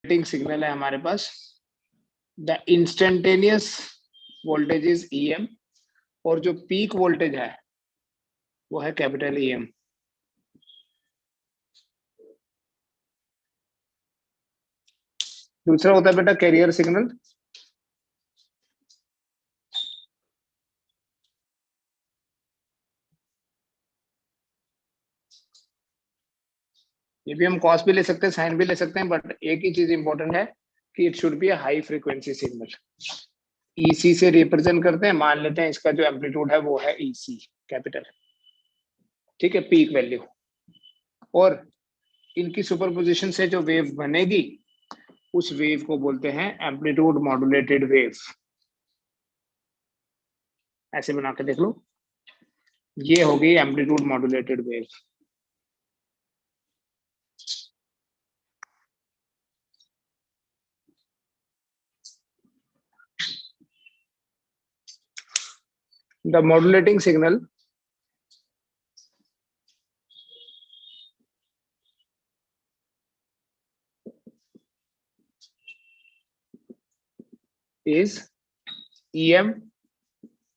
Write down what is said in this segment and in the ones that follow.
Modulating signal है हमारे पास। The instantaneous voltage is EM और जो पीक वोल्टेज है वो है कैपिटल EM। दूसरा होता है बेटा कैरियर सिग्नल। ये भी हम कॉस भी ले सकते हैं, साइन भी ले सकते हैं, बट एक ही चीज इंपॉर्टेंट है कि it should be a high frequency signal. EC से रिप्रेजेंट करते हैं, मान लेते हैं इसका जो एम्पलीट्यूड है वो है EC कैपिटल, ठीक है, पीक वैल्यू। और इनकी सुपरपोजिशन से जो वेव बनेगी उस वेव को बोलते हैं एम्पलीट्यूड मॉड्यूलेटेड वेव। ऐसे बना के देख लो, ये होगी amplitude modulated wave. The modulating signal is EM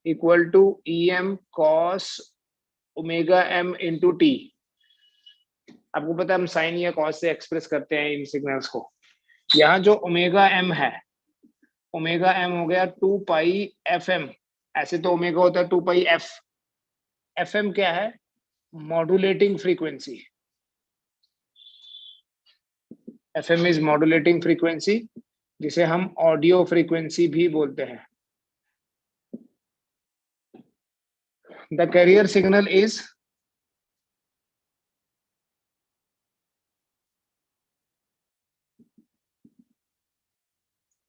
equal to EM cos omega m into t। आपको पता है हम साइन या कॉस से एक्सप्रेस करते हैं इन सिग्नल्स को। यहाँ जो ओमेगा m है, ओमेगा m हो गया 2 पाई FM। ऐसे तो ओमेगा होता है 2 पाई F। FM क्या है? Modulating frequency. FM is modulating frequency, जिसे हम ऑडियो फ्रीक्वेंसी भी बोलते हैं। The carrier signal is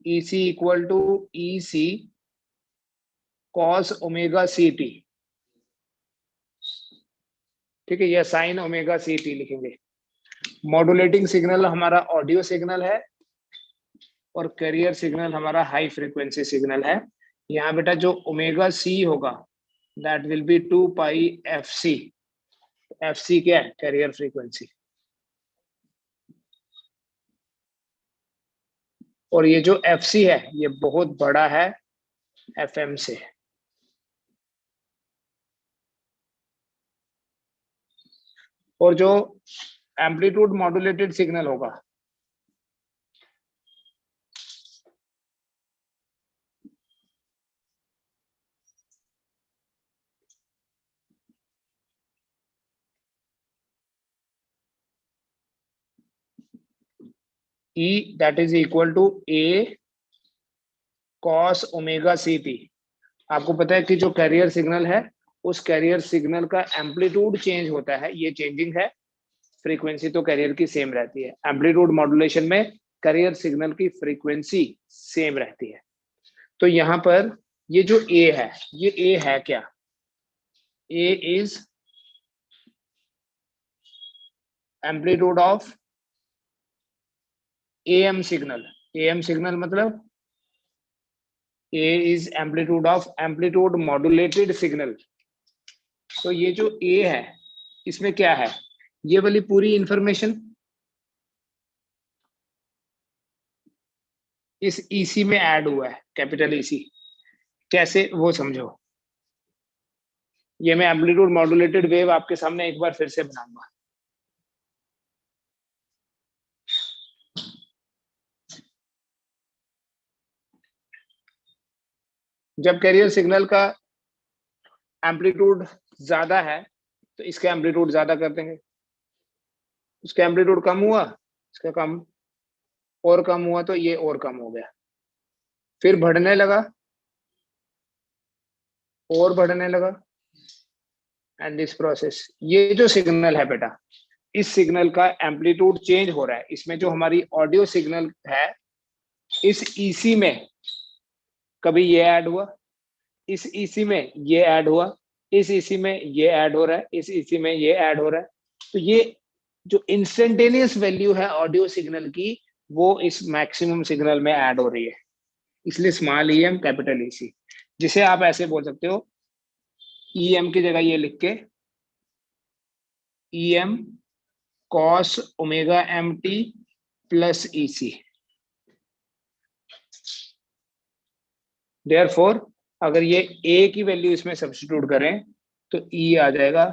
EC equal to EC cos omega CT, ठीक है, या साइन ओमेगा CT लिखेंगे। मॉड्यूलेटिंग सिग्नल हमारा ऑडियो सिग्नल है और कैरियर सिग्नल हमारा हाई फ्रीक्वेंसी सिग्नल है। यहाँ बेटा जो ओमेगा C होगा that will be 2 pi FC। FC क्या है? Carrier frequency. और ये जो FC है ये बहुत बड़ा है FM से। और जो एम्पलीट्यूड मॉड्यूलेटेड सिग्नल होगा E that is equal to A cos omega CT। आपको पता है कि जो कैरियर सिग्नल है उस कैरियर सिग्नल का एम्पलीट्यूड चेंज होता है, ये चेंजिंग है। फ्रीक्वेंसी तो कैरियर की सेम रहती है। एम्पलीट्यूड मॉड्यूलेशन में कैरियर सिग्नल की फ्रीक्वेंसी सेम रहती है। तो यहाँ पर ये जो A है, ये A है क्या? A is amplitude of AM signal. AM signal मतलब A is amplitude of amplitude modulated signal. तो ये जो A है इसमें क्या है? ये वाली पूरी इंफॉर्मेशन इस EC में ऐड हुआ है, कैपिटल EC। कैसे वो समझो। ये मैं एम्पलीट्यूड मॉड्यूलेटेड वेव आपके सामने एक बार फिर से बनाऊंगा। जब कैरियर सिग्नल का एम्पलीट्यूड ज्यादा है तो इसका एम्पलीट्यूड ज्यादा कर देंगे। उसका एम्पलीट्यूड कम हुआ, इसका कम, और कम हुआ तो ये और कम हो गया। फिर बढ़ने लगा और बढ़ने लगा, एंड दिस प्रोसेस। ये जो सिग्नल है बेटा, इस सिग्नल का एम्पलीट्यूड चेंज हो रहा है। इसमें जो हमारी ऑडियो सिग्नल है इस EC में कभी ये ऐड हुआ, इस EC में ये ऐड हुआ, इस EC में ये ऐड हो रहा है, इस EC में ये ऐड हो रहा है। तो ये जो इंस्टेंटेनियस वैल्यू है ऑडियो सिग्नल की वो इस मैक्सिमम सिग्नल में ऐड हो रही है। इसलिए स्मॉल EM कैपिटल EC, जिसे आप ऐसे बोल सकते हो EM की जगह ये लिख के EM cos omega MT plus EC। Therefore अगर ये ए की वैल्यू इसमें सब्स्टिट्यूट करें तो ई आ जाएगा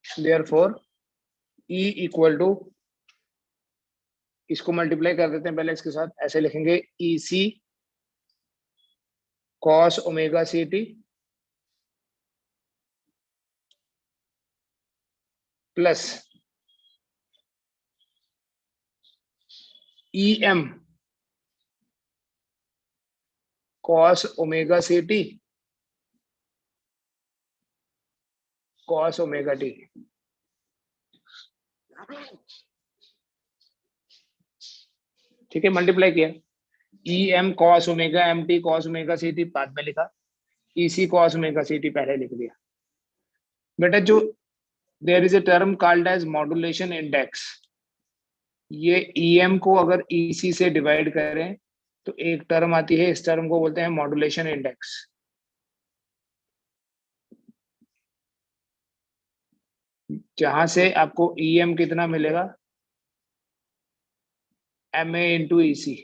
देयरफॉर ई इक्वल टू, इसको मल्टीप्लाई कर देते हैं पहले इसके साथ, ऐसे लिखेंगे E C cos omega C T plus E M cos omega C T cos omega T. ठीक है, मल्टीप्लाई किया, E M cos omega M T cos omega C T बाद में लिखा, E C cos omega C T पहले लिख दिया। बेटा जो there is a term called as modulation index, ये ई एम को अगर ई सी से डिवाइड करें तो एक टर्म आती है, इस टर्म को बोलते हैं मॉड्यूलेशन इंडेक्स। जहां से आपको ई एम कितना मिलेगा, एम ए इंटू ई सी।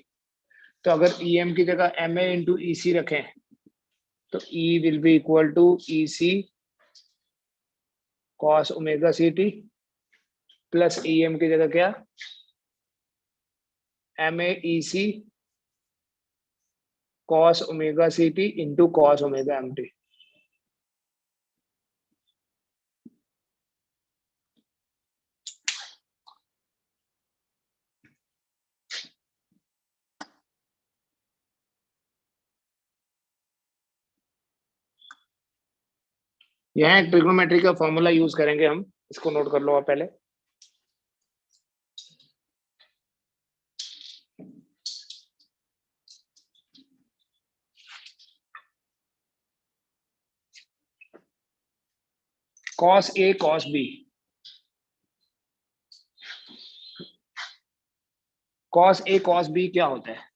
तो अगर ई एम की जगह M A into E C रखें तो E will be equal to E C cos omega C T plus E M की जगह क्या, M A E C cos omega C T into cos omega M T. यहाँ एक trigonometry का formula use करेंगे हम, इसको नोट कर लो आप पहले। Cos A cos B, cos A cos B क्या होता है,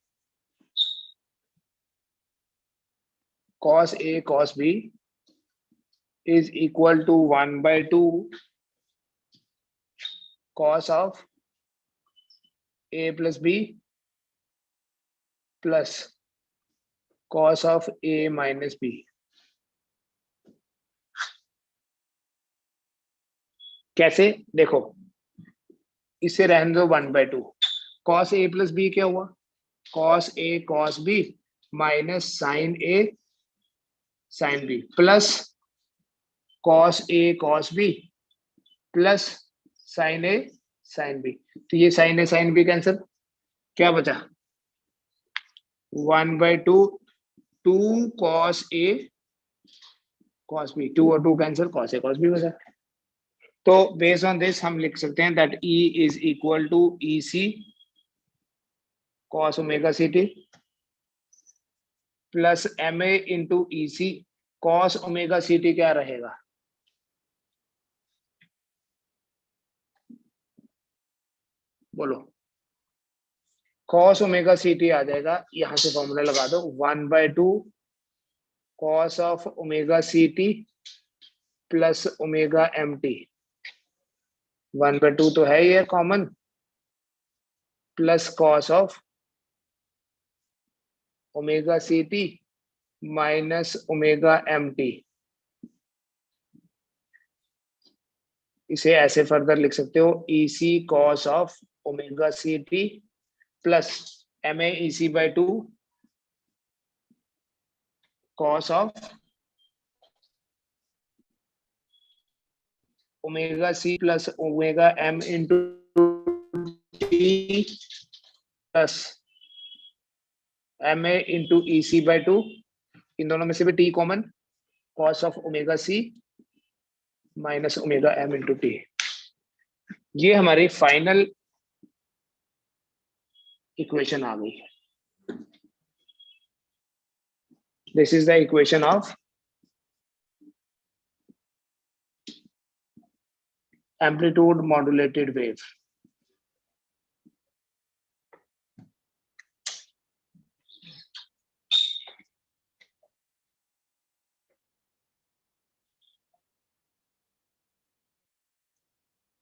cos A cos B is equal to 1/2 cos of a plus b plus cos of a minus b। कैसे, देखो इसे रहने दो 1/2, cos a plus b क्या हुआ, cos a cos b minus sine a sine b plus cos a cos b plus sine a sine b। तो ये sine a sine b cancel, क्या बचा 1/2 2 cos a cos b, 2 और 2 cancel, cos a cos b बचा। तो based on this हम लिख सकते हैं that E is equal to E C cos omega C T plus M A into E C cos omega C T क्या रहेगा, बोलो, कॉस ओमेगा सी टी आ जाएगा, यहां से फॉर्मूला लगा दो 1/2 cos of omega C T plus omega M T, 1/2 तो है ये common, plus cos of omega C T minus omega M T. इसे ऐसे फर्दर लिख सकते हो ई C cos of omega C T plus M A E C by 2 cos of omega C plus omega M into T plus M A into E C by 2, इन दोनों में से भी T common, cos of omega C minus omega M into T. ये हमारी final equation आ गई। This is the equation of amplitude modulated wave.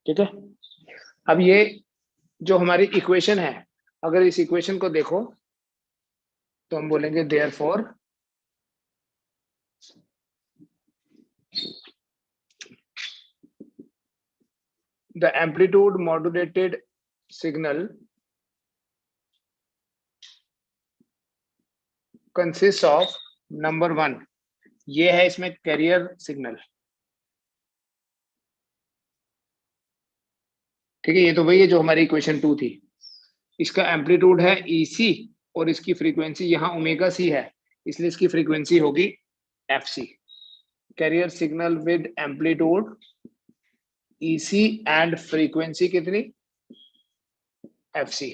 ठीक है, अब ये जो हमारी इक्वेशन है, अगर इस इक्वेशन को देखो तो हम बोलेंगे therefore the amplitude modulated signal consist of number 1, ये है इसमें कैरियर सिग्नल। ठीक है, ये तो वही है जो हमारी इक्वेशन 2 थी। इसका एम्पलीट्यूड है EC और इसकी फ्रीक्वेंसी यहाँ ओमेगा सी है, इसलिए इसकी फ्रीक्वेंसी होगी FC। Carrier signal with amplitude EC and frequency कितनी, FC।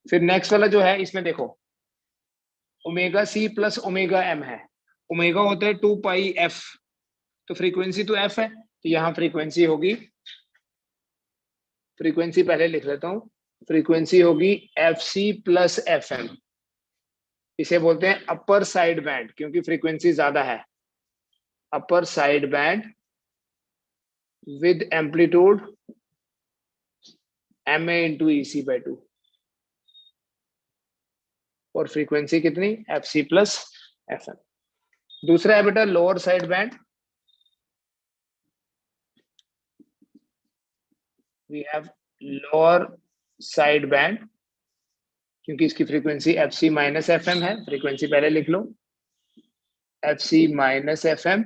फिर नेक्स्ट वाला जो है इसमें देखो omega C plus omega M है, ओमेगा होता है 2 पाई F, तो फ्रीक्वेंसी तो F है, तो यहाँ फ्रीक्वेंसी होगी, फ्रीक्वेंसी पहले लिख लेता हूं, फ्रीक्वेंसी होगी FC प्लस FM। इसे बोलते हैं अपर साइड बैंड, क्योंकि फ्रीक्वेंसी ज्यादा है। Upper side band with amplitude MA into EC by 2 और फ्रीक्वेंसी कितनी, FC प्लस FM। दूसरा है बेटा lower side band, we have lower side band, क्योंकि इसकी फ्रीक्वेंसी FC माइनस FM है, फ्रीक्वेंसी पहले लिख लो FC माइनस FM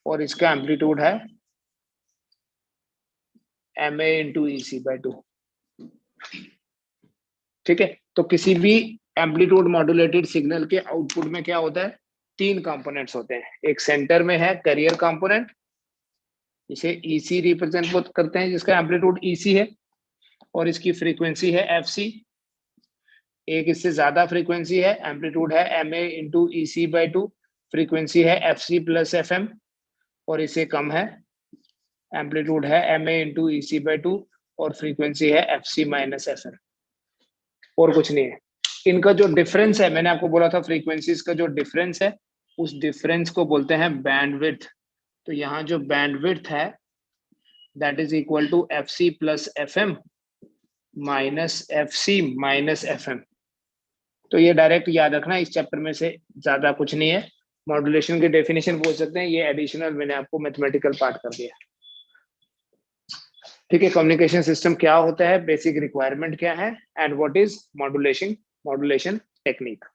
और इसका एम्पलीट्यूड है MA इंटू EC बाई 2। ठीक है, तो किसी भी एम्पलीट्यूड मॉड्यूलेटेड सिग्नल के आउटपुट में क्या होता है, 3 कंपोनेंट्स होते हैं। एक सेंटर में है कैरियर कंपोनेंट, इसे EC रिप्रेजेंट करते हैं, जिसका एम्पलीट्यूड EC है और इसकी फ्रीक्वेंसी है FC। एक इससे ज्यादा फ्रीक्वेंसी है, एम्पलीट्यूड है MA into EC by 2, frequency है FC प्लस FM और इससे कम है, एम्पलीट्यूड है MA इंटू EC बाई 2 और फ्रीक्वेंसी है FC माइनस FM, और कुछ नहीं है। इनका जो डिफरेंस है, मैंने आपको बोला था फ्रीक्वेंसीज का जो डिफरेंस है, उस डिफरेंस को बोलते हैं बैंडविड्थ। तो यहाँ जो बैंडविड्थ है that is equal to FC plus FM minus FC minus FM। तो ये डायरेक्ट याद रखना, इस चैप्टर में से ज्यादा कुछ नहीं है। मॉड्यूलेशन की डेफिनेशन बोल सकते हैं, ये एडिशनल मैंने आपको मैथमेटिकल पार्ट कर दिया। ठीक है, कम्युनिकेशन सिस्टम क्या होता है, बेसिक रिक्वायरमेंट क्या है, and what is modulation technique.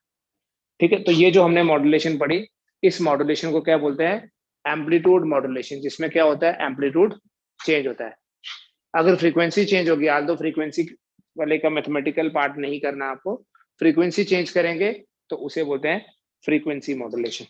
ठीक है, तो ये जो हमने मॉड्यूलेशन पढ़ी, इस मॉड्यूलेशन को क्या बोलते हैं, एम्पलीट्यूड मॉड्यूलेशन, जिसमें क्या होता है, एम्पलीट्यूड चेंज होता है। अगर फ्रीक्वेंसी चेंज होगी, आल दो फ्रीक्वेंसी वाले का मैथमेटिकल पार्ट नहीं करना आपको, फ्रीक्वेंसी चेंज करेंगे तो उसे बोलते हैं फ्रीक्वेंसी मॉड्यूलेशन।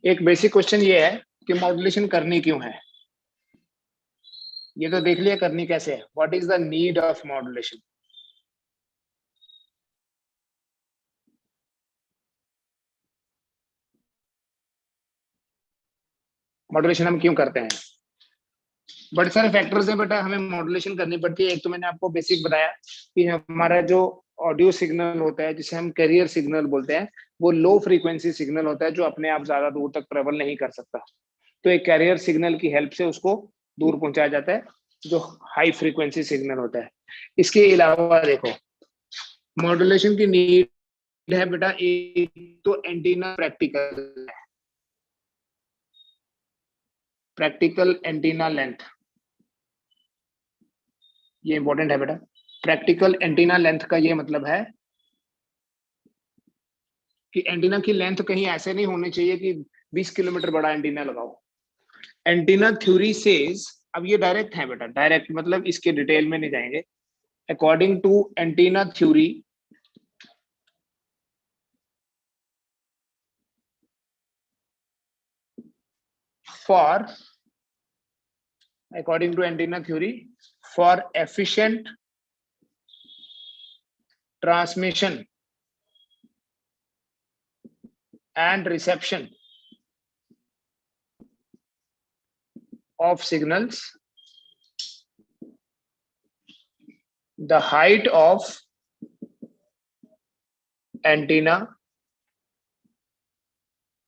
एक बेसिक क्वेश्चन ये है कि मॉड्यूलेशन करनी क्यों है। ये तो देख लिया करनी कैसे है, what is the need of modulation. Modulation हम क्यों करते हैं, बड़े सारे फैक्टर्स हैं बेटा, हमें मॉड्यूलेशन करनी पड़ती है। एक तो मैंने आपको बेसिक बताया कि हमारा जो ऑडियो सिग्नल होता है, जिसे हम कैरियर सिग्नल बोलते हैं, वो लो फ्रीक्वेंसी सिग्नल होता है, जो अपने आप ज्यादा दूर तक ट्रेवल नहीं कर सकता। तो एक कैरियर सिग्नल की हेल्प से उसको दूर पहुंचाया जाता है, जो हाई फ्रीक्वेंसी सिग्नल होता है। इसके अलावा देखो, मॉड्यूलेशन की नीड है बेटा, एक तो एंटीना प्रैक्टिकल है, प्रैक्टिकल एंटीना लेंथ, ये इंपॉर्टेंट है बेटा। प्रैक्टिकल एंटीना लेंथ का ये मतलब है कि एंटीना की लेंथ कहीं ऐसे नहीं होनी चाहिए कि 20 किलोमीटर बड़ा एंटीना लगाओ। एंटीना थ्योरी सेज, अब ये डायरेक्ट है बेटा, डायरेक्ट मतलब इसके डिटेल में नहीं जाएंगे। According to antenna theory, for according to antenna theory, for efficient transmission and reception of signals, the height of antenna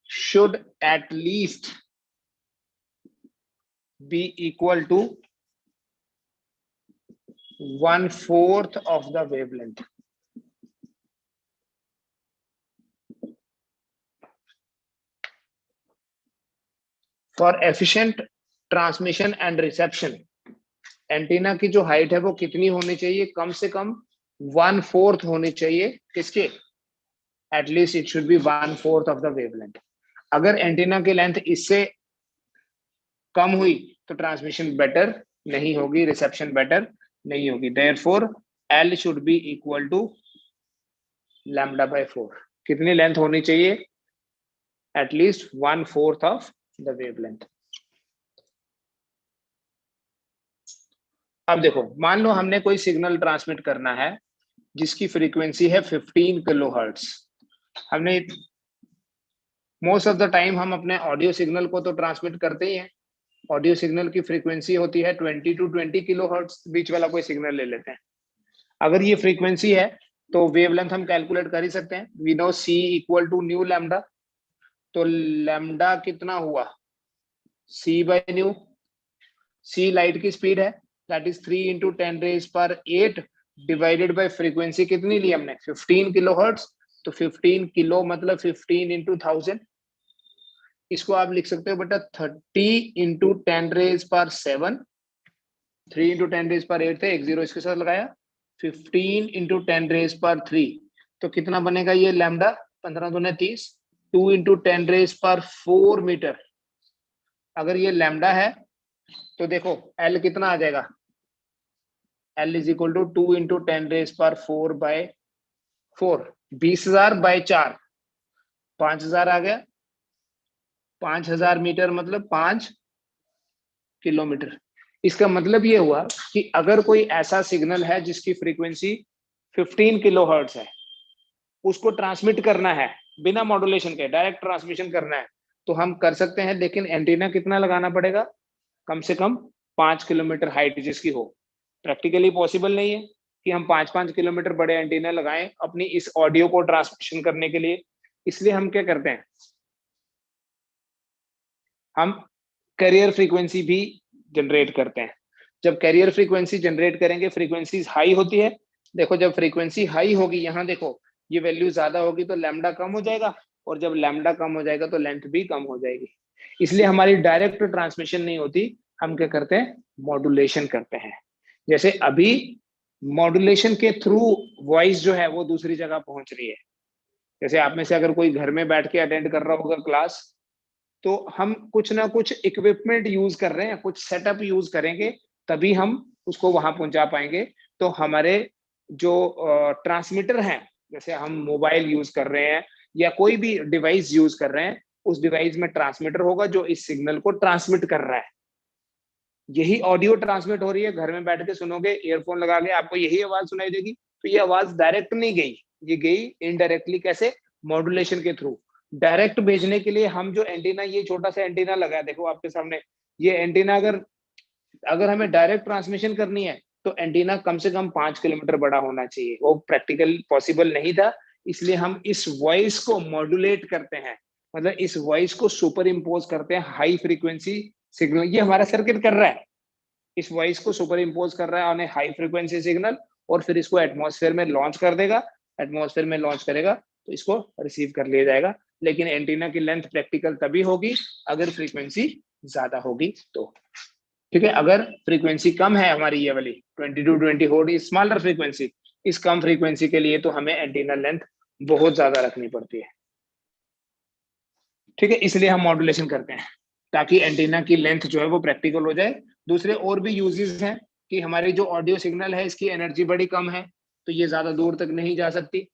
should at least be equal to 1/4 of the wavelength. For efficient transmission and reception, antenna की जो height है वो कितनी होनी चाहिए? कम से कम 1/4 होनी चाहिए किसके? At least it should be 1/4 of the wavelength. अगर एंटीना की लेंथ इससे कम हुई तो ट्रांसमिशन बेटर नहीं होगी, रिसेप्शन बेटर नहीं होगी। Therefore L should be equal to λ/4। कितनी लेंथ होनी चाहिए? At least 1/4 of the wavelength. अब देखो, मान लो हमने कोई सिग्नल ट्रांसमिट करना है जिसकी फ्रीक्वेंसी है 15 किलोहर्ट्ज। हमने मोस्ट ऑफ द टाइम हम अपने ऑडियो सिग्नल को तो ट्रांसमिट करते ही हैं। ऑडियो सिग्नल की फ्रीक्वेंसी होती है 20 to 20 किलोहर्ट्ज, बीच वाला कोई सिग्नल ले लेते हैं। अगर ये फ्रीक्वेंसी है तो वेवलेंथ हम कैलकुलेट कर ही सकते हैं। We know C equal to nu lambda, तो लैम्डा कितना हुआ? C/न्यू। C लाइट की स्पीड है, that is 3 into 10⁸ divided by frequency कितनी ली हमने? 15 किलोहर्ट्ज। तो 15 किलो मतलब 15 into 1000। इसको आप लिख सकते हो बेटा 30 into 10⁻7। 3 into 10⁸ थे, एक जीरो इसके साथ लगाया, 15 into 10⁻3। तो कितना बनेगा ये लैम्डा? 15 दूने 30। 2 into 10⁻4 metre. अगर ये लैम्डा है तो देखो L कितना आ जाएगा? L is equal to 2 into 10⁻4/4। 20,000/4, 5,000 आ गया। 5,000 मीटर मतलब 5 किलोमीटर। इसका मतलब ये हुआ कि अगर कोई ऐसा सिग्नल है जिसकी फ्रीक्वेंसी 15 किलोहर्ट्ज है, उसको ट्रांसमिट करना है बिना मॉड्यूलेशन के, डायरेक्ट ट्रांसमिशन करना है, तो हम कर सकते हैं। लेकिन एंटीना कितना लगाना पड़ेगा? कम से कम 5 किलोमीटर हाइट जिसकी हो। प्रैक्टिकली पॉसिबल नहीं है कि हम 5-5 किलोमीटर बड़े एंटीना लगाएं अपनी इस ऑडियो को ट्रांसमिशन करने के लिए। इसलिए हम क्या करते हैं, हम कैरियर फ्रीक्वेंसी भी जनरेट करते हैं। जब कैरियर फ्रीक्वेंसी जनरेट करेंगे, फ्रीक्वेंसी हाई होती है। देखो जब फ्रीक्वेंसी हाई होगी, यहाँ देखो ये वैल्यू ज्यादा होगी तो लैम्डा कम हो जाएगा, और जब लैम्डा कम हो जाएगा तो लेंथ भी कम हो जाएगी। इसलिए हमारी डायरेक्ट ट्रांसमिशन नहीं होती, हम क्या करते हैं? मॉड्यूलेशन करते हैं। जैसे अभी मॉड्यूलेशन के थ्रू वॉइस जो है वो दूसरी जगह पहुंच रही है। जैसे आप में से अगर कोई घर में बैठ के अटेंड कर रहा होगा क्लास, तो हम कुछ ना कुछ इक्विपमेंट यूज कर रहे हैं, कुछ सेटअप यूज करेंगे, तभी हम उसको वहां पहुंचा पाएंगे। तो हमारे जो ट्रांसमीटर हैं, जैसे हम मोबाइल यूज कर रहे हैं या कोई भी डिवाइस यूज कर रहे हैं, उस डिवाइस में ट्रांसमीटर होगा जो इस सिग्नल को ट्रांसमिट कर रहा है। यही ऑडियो ट्रांसमिट हो रही है, घर में बैठ के सुनोगे, ईयरफोन लगा के आपको यही आवाज सुनाई देगी। तो ये आवाज डायरेक्ट नहीं गई, ये गई इनडायरेक्टली। कैसे? मॉड्यूलेशन के थ्रू। डायरेक्ट भेजने के लिए हम जो एंटीना, ये छोटा सा एंटीना लगा है देखो आपके सामने, ये एंटीना अगर हमें डायरेक्ट ट्रांसमिशन करनी है तो एंटीना कम से कम 5 किलोमीटर बड़ा होना चाहिए। वो प्रैक्टिकल पॉसिबल नहीं था, इसलिए हम इस वॉइस को मॉड्यूलेट करते हैं, मतलब इस वॉइस को सुपर इम्पोज करते हैं हाई फ्रीक्वेंसी सिग्नल। ये हमारा सर्किट कर रहा है, इस वॉइस को सुपर इम्पोज कर रहा है ऑन हाई फ्रीक्वेंसी सिग्नल, और फिर इसको एटमॉस्फेयर में लॉन्च कर देगा। एटमॉस्फेयर में लॉन्च करेगा तो इसको रिसीव कर लिया जाएगा। लेकिन एंटीना की लेंथ प्रैक्टिकल तभी होगी अगर फ्रीक्वेंसी ज्यादा होगी तो। ठीक है, अगर फ्रीक्वेंसी कम है हमारी ये वाली 20 to 20 होगी, स्मॉलर फ्रीक्वेंसी, इस कम फ्रीक्वेंसी के लिए तो हमें एंटीना लेंथ बहुत ज्यादा रखनी पड़ती है। ठीक है, इसलिए हम मॉड्यूलेशन करते हैं ताकि एंटीना की लेंथ जो है वो प्रैक्टिकल हो जाए। दूसरे और भी यूजेस हैं कि हमारी जो ऑडियो सिग्नल है इसकी एनर्जी बड़ी कम है, तो ये ज्यादा दूर तक नहीं जा सकती,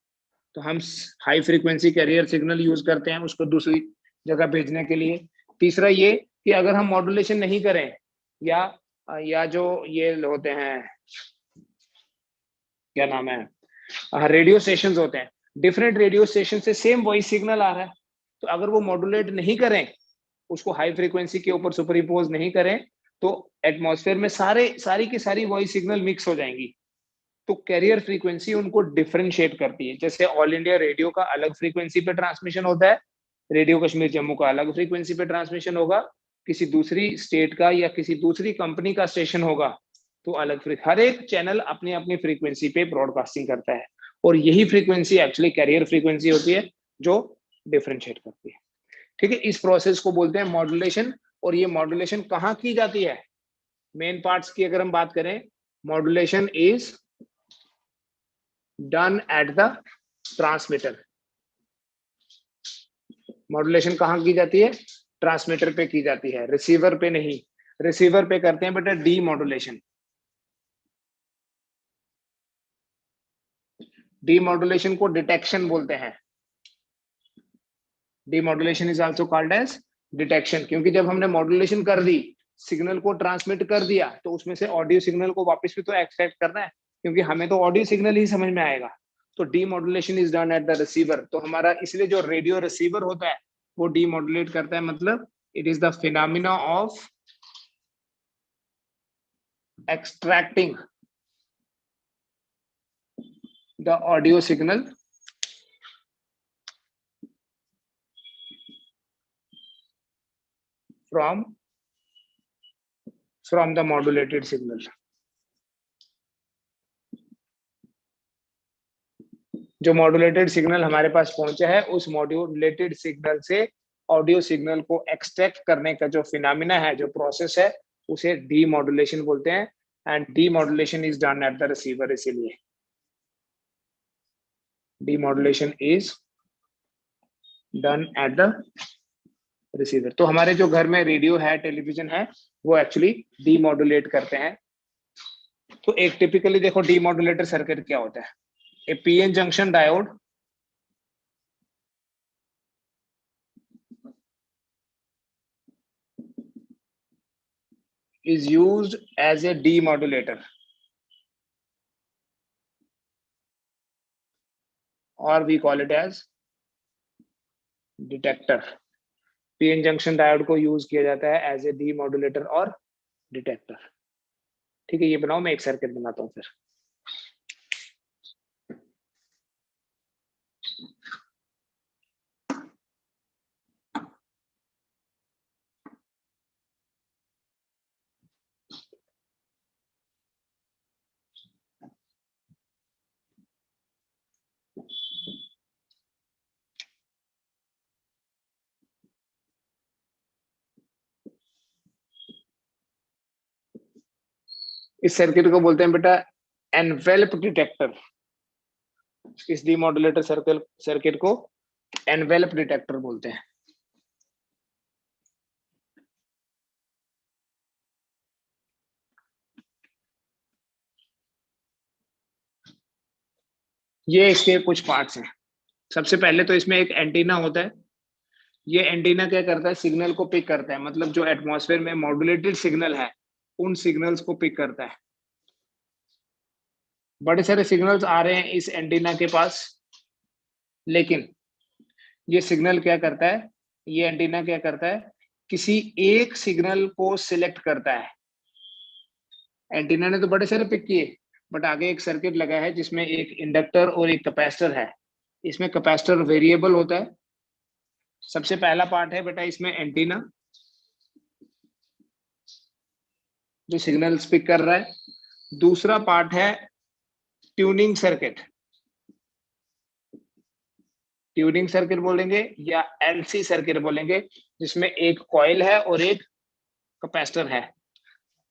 तो हम high frequency carrier signal use करते हैं उसको दूसरी जगह भेजने के लिए। तीसरा ये कि अगर हम मॉड्यूलेशन नहीं करें या जो ये होते हैं, क्या नाम है, रेडियो स्टेशन होते हैं, डिफरेंट रेडियो स्टेशन से सेम वॉइस सिग्नल आ रहा है, तो अगर वो मॉड्यूलेट नहीं करें, उसको हाई फ्रीक्वेंसी के ऊपर सुपरइम्पोज नहीं करें, तो एटमॉस्फेयर में सारी की सारी वॉइस सिग्नल मिक्स हो जाएंगी। तो कैरियर फ्रीक्वेंसी उनको डिफरेंशिएट करती है। जैसे ऑल इंडिया रेडियो का अलग फ्रीक्वेंसी पे ट्रांसमिशन होता है, रेडियो कश्मीर जम्मू का अलग फ्रीक्वेंसी पे ट्रांसमिशन होगा, किसी दूसरी स्टेट का या किसी दूसरी कंपनी का स्टेशन होगा तो अलग हर एक चैनल अपनी अपनी फ्रीक्वेंसी पे ब्रॉडकास्टिंग करता है, और यही फ्रीक्वेंसी एक्चुअली कैरियर फ्रीक्वेंसी होती है जो डिफरेंशिएट करती है। ठीक है, इस प्रोसेस को बोलते हैं मॉड्यूलेशन। और ये मॉड्यूलेशन कहाँ की जाती है? मेन पार्ट्स की अगर हम बात करें, modulation is done at the transmitter. Modulation कहाँ की जाती है? ट्रांसमीटर पे की जाती है, रिसीवर पे नहीं। रिसीवर पे करते हैं बेटा डी मॉड्यूलेशन। डी मॉड्यूलेशन को डिटेक्शन बोलते हैं। Demodulation is also called as detection, क्योंकि जब हमने मॉड्यूलेशन कर दी, सिग्नल को ट्रांसमिट कर दिया, तो उसमें से ऑडियो सिग्नल को वापस भी तो एक्सट्रैक्ट करना है, क्योंकि हमें तो ऑडियो सिग्नल ही समझ में आएगा। तो demodulation is done at the receiver. तो हमारा इसलिए जो रेडियो रिसीवर होता है वो डीमॉड्यूलेट करता है, मतलब it is the phenomena of extracting the audio signal from the modulated signal। जो मॉड्यूलेटेड सिग्नल हमारे पास पहुंचा है, उस मॉड्यूलेटेड सिग्नल से ऑडियो सिग्नल को एक्सट्रैक्ट करने का जो फिनोमिना है, जो प्रोसेस है, उसे डीमॉड्यूलेशन बोलते हैं। And demodulation is done at the receiver. इसीलिए demodulation is done at the receiver. तो हमारे जो घर में रेडियो है, टेलीविजन है, वो एक्चुअली डीमॉड्यूलेट करते हैं। तो एक टिपिकली देखो डीमॉड्यूलेटर सर्किट क्या होता है। A PN junction diode is used as a demodulator or we call it as detector। PN junction diode को यूज किया जाता है एज ए डीमॉड्यूलेटर और डिटेक्टर। ठीक है, ये बनाओ, मैं एक सर्किट बनाता हूँ फिर। इस सर्किट को बोलते हैं बेटा एनवेल्प डिटेक्टर। इस डीमॉड्यूलेटर सर्किट को एनवेल्प डिटेक्टर बोलते हैं। ये इसके कुछ पार्ट्स हैं। सबसे पहले तो इसमें एक एंटीना होता है। ये एंटीना क्या करता है? सिग्नल को पिक करता है, मतलब जो एटमॉस्फेयर में मॉड्यूलेटेड सिग्नल है उन सिग्नल्स को पिक करता है। बड़े सारे सिग्नल्स आ रहे हैं इस एंटीना के पास, लेकिन ये सिग्नल क्या करता है, ये एंटीना क्या करता है, किसी एक सिग्नल को सिलेक्ट करता है। एंटीना ने तो बड़े सारे पिक किए, बट आगे एक सर्किट लगा है जिसमें एक इंडक्टर और एक कैपेसिटर है। इसमें कैपेसिटर वेरिएबल होता है। सबसे पहला पार्ट है बेटा इसमें एंटीना, जो सिग्नल्स पिक कर रहा है। दूसरा पार्ट है ट्यूनिंग सर्किट। ट्यूनिंग सर्किट बोलेंगे या एलसी सर्किट बोलेंगे, जिसमें एक कॉइल है और एक कैपेसिटर है।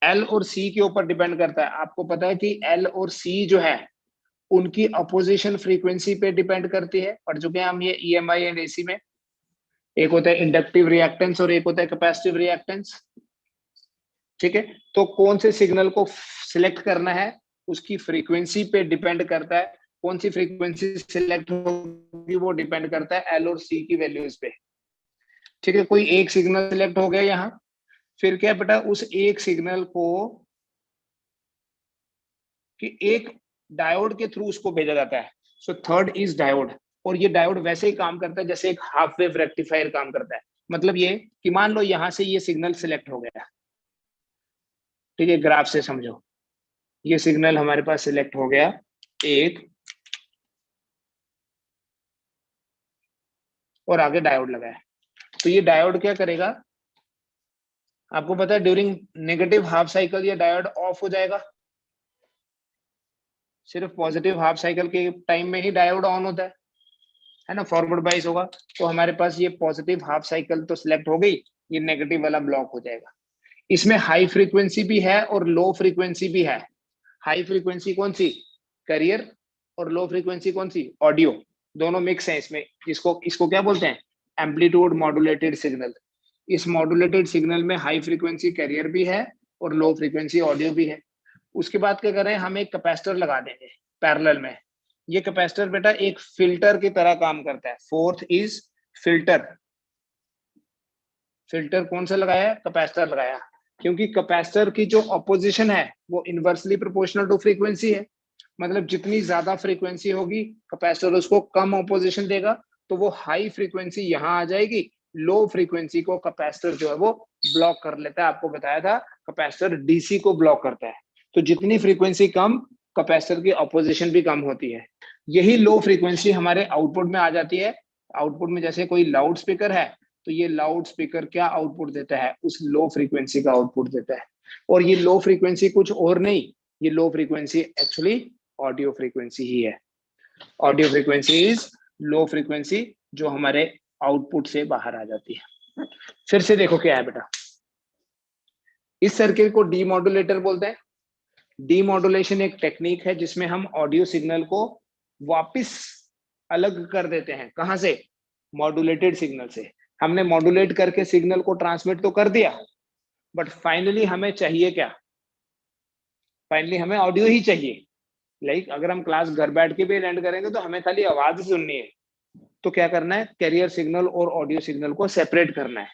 एल और सी के ऊपर डिपेंड करता है। आपको पता है कि एल और सी जो है उनकी अपोजिशन फ्रीक्वेंसी पे डिपेंड करती है। पढ़ चुके हैं हम ये ईएमआई एंड एसी में। एक होता है इंडक्टिव रिएक्टेंस और एक होता है कैपेसिटिव रिएक्टेंस। ठीक है, तो कौन से सिग्नल को सिलेक्ट करना है उसकी फ्रीक्वेंसी पे डिपेंड करता है। कौन सी फ्रीक्वेंसी सिलेक्ट होगी वो डिपेंड करता है एल और सी की वैल्यूज पे। ठीक है, कोई एक सिग्नल सिलेक्ट हो गया यहाँ, फिर क्या बेटा उस एक सिग्नल को कि एक डायोड के थ्रू उसको भेजा जाता है। So third is diode. और ये डायोड वैसे ही काम करता है जैसे एक हाफ वेव रेक्टिफायर काम करता है। मतलब ये कि मान लो यहां से ये सिग्नल सिलेक्ट हो गया, ठीक है, ग्राफ से समझो, ये सिग्नल हमारे पास सिलेक्ट हो गया एक, और आगे डायोड लगा है। तो ये डायोड क्या करेगा, आपको पता है ड्यूरिंग नेगेटिव हाफ साइकिल ये डायोड ऑफ हो जाएगा। सिर्फ पॉजिटिव हाफ साइकिल के टाइम में ही डायोड ऑन होता है ना, फॉरवर्ड बाइस होगा। तो हमारे पास ये पॉजिटिव हाफ साइकिल तो सिलेक्ट हो गई, ये नेगेटिव वाला ब्लॉक हो जाएगा। इसमें हाई फ्रीक्वेंसी भी है और लो फ्रीक्वेंसी भी है। हाई फ्रीक्वेंसी कौन सी, कैरियर, और लो फ्रीक्वेंसी कौन सी, ऑडियो। दोनों मिक्स है इसमें। इसको इसको क्या बोलते हैं, एम्पलीट्यूड मॉड्यूलेटेड सिग्नल। इस मॉड्यूलेटेड सिग्नल में हाई फ्रीक्वेंसी कैरियर भी है और लो फ्रीक्वेंसी ऑडियो भी है। उसके बाद क्या कर रहे हैं, हम एक कैपेसिटर लगा देंगे पैरेलल में। ये कैपेसिटर बेटा एक फिल्टर की तरह काम करता है। Fourth is filter. फिल्टर कौन सा लगाया है, कैपेसिटर लगाया, क्योंकि कैपेसिटर की जो अपोजिशन है वो इनवर्सली प्रोपोर्शनल टू फ्रीक्वेंसी है। मतलब जितनी ज्यादा फ्रीक्वेंसी होगी कैपेसिटर उसको कम अपोजिशन देगा, तो वो हाई फ्रीक्वेंसी यहाँ आ जाएगी, लो फ्रीक्वेंसी को कैपेसिटर जो है वो ब्लॉक कर लेता है। आपको बताया था कैपेसिटर डीसी को ब्लॉक करता है। तो जितनी फ्रीक्वेंसी कम, कैपेसिटर की अपोजिशन भी कम होती है। यही लो फ्रीक्वेंसी हमारे आउटपुट में आ जाती है। आउटपुट में जैसे कोई लाउड स्पीकर है, तो ये लाउड स्पीकर क्या आउटपुट देता है, उस लो फ्रीक्वेंसी का आउटपुट देता है। और ये लो फ्रीक्वेंसी कुछ और नहीं, ये low frequency actually audio frequency ही है। Audio frequency is low frequency जो हमारे आउटपुट से बाहर आ जाती है। फिर से देखो क्या है बेटा, इस सर्किट को डीमॉड्यूलेटर बोलते हैं। डीमॉड्यूलेशन एक टेक्निक है जिसमें हम ऑडियो सिग्नल को वापस अलग कर देते हैं। कहां से, मॉड्यूलेटेड सिग्नल से। हमने मॉड्यूलेट करके सिग्नल को ट्रांसमिट तो कर दिया, बट फाइनली हमें चाहिए क्या, फाइनली हमें ऑडियो ही चाहिए। लाइक अगर हम क्लास घर बैठ के भी अटेंड करेंगे तो हमें खाली आवाज सुननी है। तो क्या करना है, कैरियर सिग्नल और ऑडियो सिग्नल को सेपरेट करना है।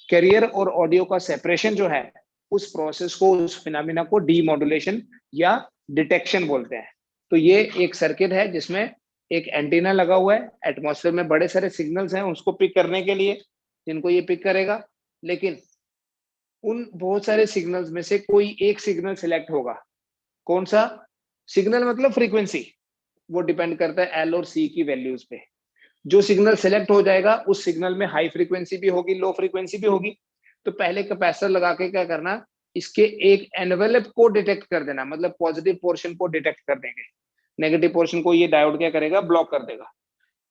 कैरियर और ऑडियो का सेपरेशन जो है, उस प्रोसेस को, उस फिनोमेना को डीमॉड्यूलेशन या डिटेक्शन बोलते हैं। तो ये एक सर्किट है जिसमें एक एंटीना लगा हुआ है। एटमॉस्फेयर में बड़े सारे सिग्नल्स हैं उसको पिक करने के लिए, जिनको ये पिक करेगा। लेकिन उन बहुत सारे सिग्नल्स में से कोई एक सिग्नल सिलेक्ट होगा। कौन सा सिग्नल, मतलब फ्रीक्वेंसी, वो डिपेंड करता है एल और सी की वैल्यूज पे। जो सिग्नल सेलेक्ट हो जाएगा उस सिग्नल में हाई फ्रीक्वेंसी भी होगी, लो फ्रीक्वेंसी भी होगी। तो पहले कैपेसिटर लगा के क्या करना, इसके एक एनवेलप को डिटेक्ट कर देना। मतलब पॉजिटिव पोर्शन को डिटेक्ट कर देंगे, नेगेटिव पोर्शन को ये डायोड क्या करेगा, ब्लॉक कर देगा।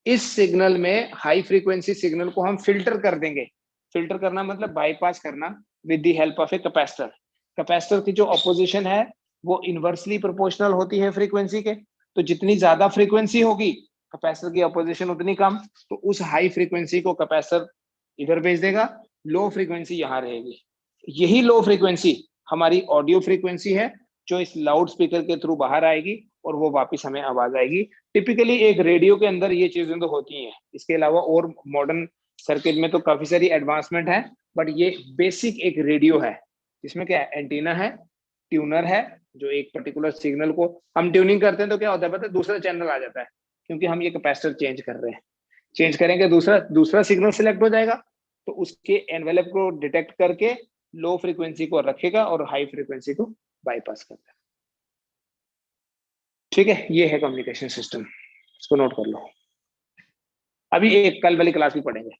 इस सिग्नल में हाई फ्रीक्वेंसी सिग्नल को हम फिल्टर कर देंगे। फिल्टर करना मतलब बाईपास करना with the help of a capacitor. Capacitor की जो अपोजिशन है वो इनवर्सली प्रोपोर्शनल होती है फ्रीक्वेंसी के। तो जितनी ज्यादा फ्रीक्वेंसी होगी कैपेसिटर की अपोजिशन उतनी कम। तो उस हाई फ्रीक्वेंसी को कैपेसिटर इधर भेज देगा, लो फ्रीक्वेंसी यहाँ रहेगी। यही लो फ्रीक्वेंसी हमारी ऑडियो फ्रीक्वेंसी है जो इस लाउड स्पीकर के थ्रू बाहर आएगी और वो वापस हमें आवाज आएगी। टिपिकली एक रेडियो के अंदर ये चीजें तो होती हैं। इसके अलावा और मॉडर्न सर्किट में तो काफी सारी एडवांसमेंट है, बट ये बेसिक एक रेडियो है जिसमें क्या है, एंटीना है, ट्यूनर है, जो एक पर्टिकुलर सिग्नल को हम ट्यूनिंग करते हैं तो क्या होता है पता है, दूसरा चैनल आ जाता है। क्योंकि हम ये कैपेसिटर चेंज कर रहे हैं, चेंज करेंगे दूसरा दूसरा सिग्नल सिलेक्ट हो जाएगा, तो उसके एनवेलप को डिटेक्ट करके लो फ्रीक्वेंसी को रखेगा और हाई फ्रीक्वेंसी को बाईपास करता है। ठीक है, ये है कम्युनिकेशन सिस्टम, इसको नोट कर लो। अभी एक कल वाली क्लास भी पढ़ेंगे।